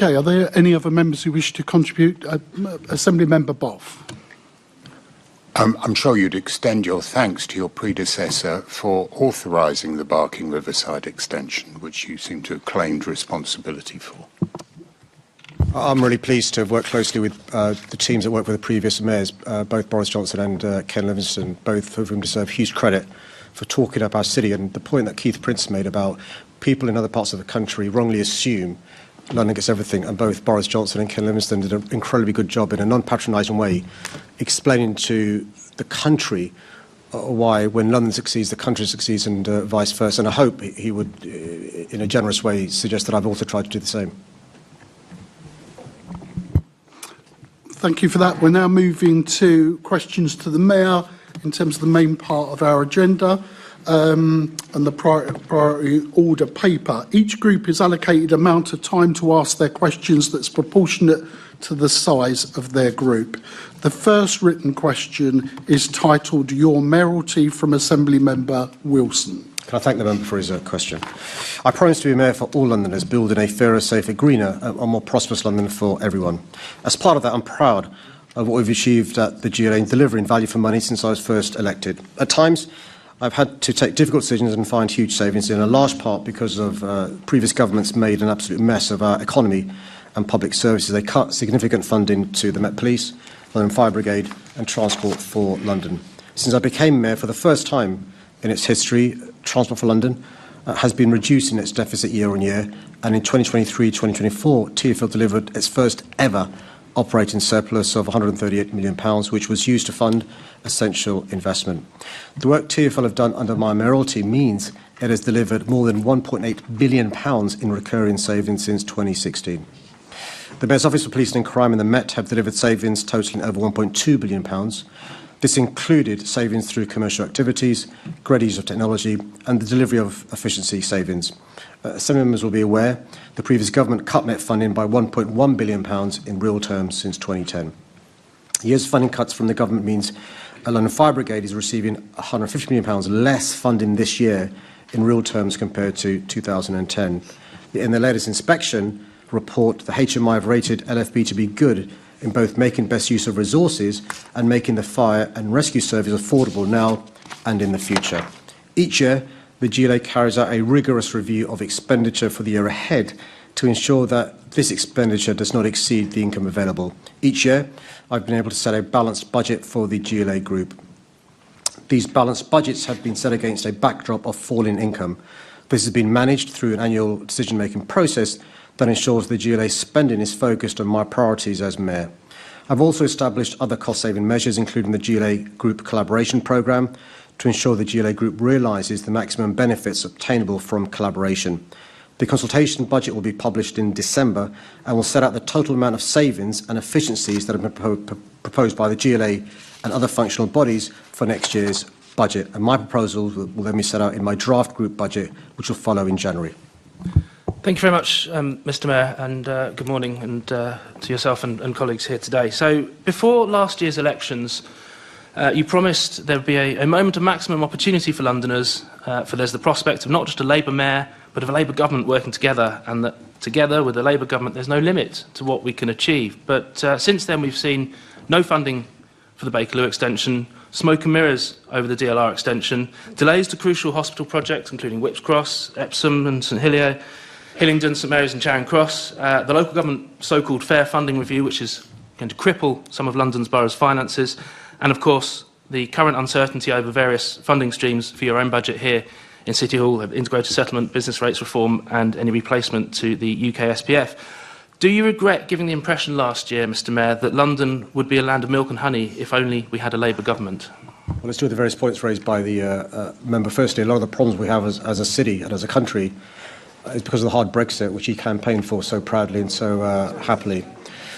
Okay, are there any other members who wish to contribute? Assembly Member BOFF. I'm sure you'd extend your thanks to your predecessor for authorising the Barking Riverside extension, which you seem to have claimed responsibility for. I'm really pleased to have worked closely with the teams that worked with the previous mayors, both Boris Johnson and Ken Livingstone, both of whom deserve huge credit for talking up our city. And the point that Keith Prince made about people in other parts of the country wrongly assume London gets everything, and both Boris Johnson and Ken Livingstone did an incredibly good job in a non-patronising way explaining to the country why when London succeeds, the country succeeds, and vice versa. And I hope he would, in a generous way, suggest that I've also tried to do the same. Thank you for that. We're now moving to questions to the Mayor in terms of the main part of our agenda. And the priority order paper. Each group is allocated amount of time to ask their questions that's proportionate to the size of their group. The first written question is titled Your Mayoralty from Assembly Member Wilson. Can I thank the member for his question? I promise to be Mayor for all Londoners, building a fairer, safer, greener and more prosperous London for everyone. As part of that, I'm proud of what we've achieved at the GLA in delivering value for money since I was first elected. At times, I've had to take difficult decisions and find huge savings in a large part because of previous governments made an absolute mess of our economy and public services. They cut significant funding to the Met Police, London Fire Brigade and Transport for London. Since I became Mayor, for the first time in its history, Transport for London has been reducing its deficit year on year, and in 2023-2024, TfL delivered its first ever operating surplus of £138 million, which was used to fund essential investment. The work TfL have done under my mayoralty means it has delivered more than £1.8 billion in recurring savings since 2016. The Mayor's Office for Policing and Crime and the Met have delivered savings totalling over £1.2 billion. This included savings through commercial activities, greater use of technology and the delivery of efficiency savings. Some members will be aware the previous government cut net funding by £1.1 billion in real terms since 2010. Years funding cuts from the government means London Fire Brigade is receiving £150 million less funding this year in real terms compared to 2010. In the latest inspection report, the HMI have rated LFB to be good in both making best use of resources and making the fire and rescue service affordable now and in the future. Each year, the GLA carries out a rigorous review of expenditure for the year ahead to ensure that this expenditure does not exceed the income available. Each year, I've been able to set a balanced budget for the GLA group. These balanced budgets have been set against a backdrop of falling income. This has been managed through an annual decision-making process that ensures the GLA spending is focused on my priorities as Mayor. I've also established other cost-saving measures, including the GLA Group Collaboration Programme, to ensure the GLA Group realises the maximum benefits obtainable from collaboration. The consultation budget will be published in December and will set out the total amount of savings and efficiencies that have been proposed by the GLA and other functional bodies for next year's budget. And my proposals will then be set out in my draft group budget, which will follow in January. Thank you very much, Mr Mayor, and good morning and to yourself and colleagues here today. So, before last year's elections, you promised there would be a moment of maximum opportunity for Londoners, for there's the prospect of not just a Labour Mayor, but of a Labour government working together, and that together with the Labour government there's no limit to what we can achieve. But since then we've seen no funding for the Bakerloo extension, smoke and mirrors over the DLR extension, delays to crucial hospital projects including Whipps Cross, Epsom and St Hillingdon, St Mary's and Charing Cross, the local government so-called fair funding review, which is going to cripple some of London's borough's finances, and of course the current uncertainty over various funding streams for your own budget here in City Hall, integrated settlement, business rates reform and any replacement to the UK SPF. Do you regret giving the impression last year, Mr Mayor, that London would be a land of milk and honey if only we had a Labour government? Well, let's do with the various points raised by the member. Firstly, a lot of the problems we have as a city and as a country is because of the hard Brexit, which he campaigned for so proudly and so happily.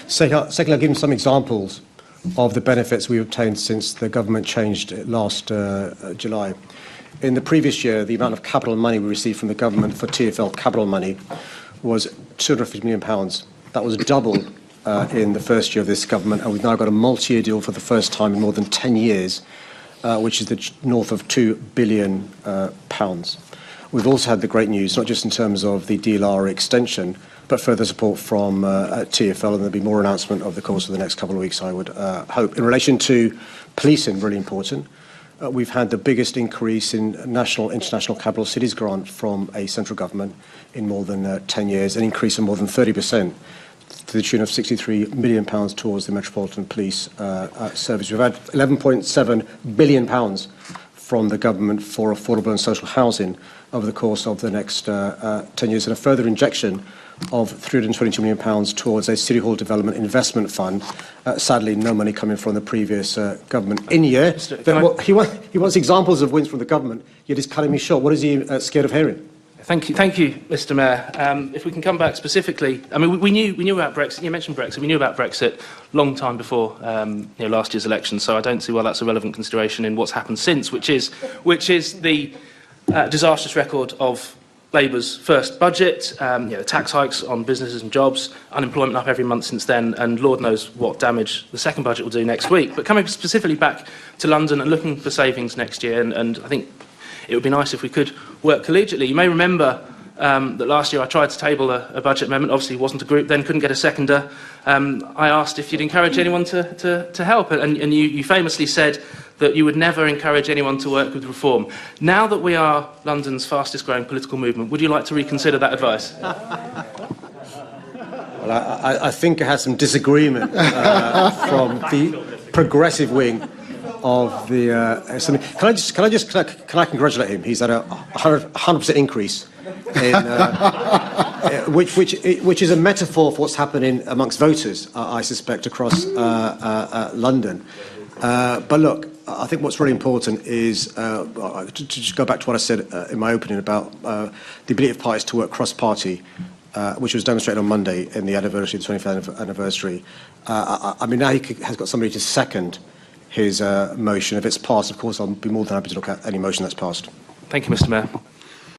Secondly, I'll give him some examples of the benefits we obtained since the government changed last July. In the previous year, the amount of capital money we received from the government for TfL capital money was £250 million. That was double in the first year of this government, and we've now got a multi-year deal for the first time in more than 10 years, which is north of £2 billion. We've also had the great news, not just in terms of the DLR extension, but further support from TfL, and there'll be more announcement over the course of the next couple of weeks, I would hope. In relation to policing, really important, we've had the biggest increase in international capital cities grant from a central government in more than 10 years, an increase of more than 30%. To the tune of £63 million towards the Metropolitan Police Service. We've had £11.7 billion from the government for affordable and social housing over the course of the next 10 years, and a further injection of £322 million towards a City Hall Development Investment Fund. Sadly, no money coming from the previous government in year. He wants examples of wins from the government, yet he's cutting me short. What is he scared of hearing? Thank you, Mr. Mayor. If we can come back specifically, I mean, we knew about Brexit. You mentioned Brexit. We knew about Brexit long time before last year's election. So I don't see why that's a relevant consideration in what's happened since, which is the disastrous record of Labour's first budget. The tax hikes on businesses and jobs, unemployment up every month since then, and Lord knows what damage the second budget will do next week. But coming specifically back to London and looking for savings next year, and I think it would be nice if we could work collegiately. You may remember that last year I tried to table a budget amendment. Obviously, it wasn't a group then, couldn't get a seconder. I asked if you'd encourage anyone to help, and you famously said that you would never encourage anyone to work with reform. Now that we are London's fastest growing political movement, would you like to reconsider that advice? Well, I think I had some disagreement from the progressive wing of the can I congratulate him? He's had a 100% increase in which is a metaphor for what's happening amongst voters, I suspect, across London. But look, I think what's really important is to just go back to what I said in my opening about the ability of parties to work cross-party, which was demonstrated on Monday in the anniversary, the 25th anniversary. I mean, now he has got somebody to second his motion. If it's passed, of course, I'll be more than happy to look at any motion that's passed. Thank you, Mr. Mayor.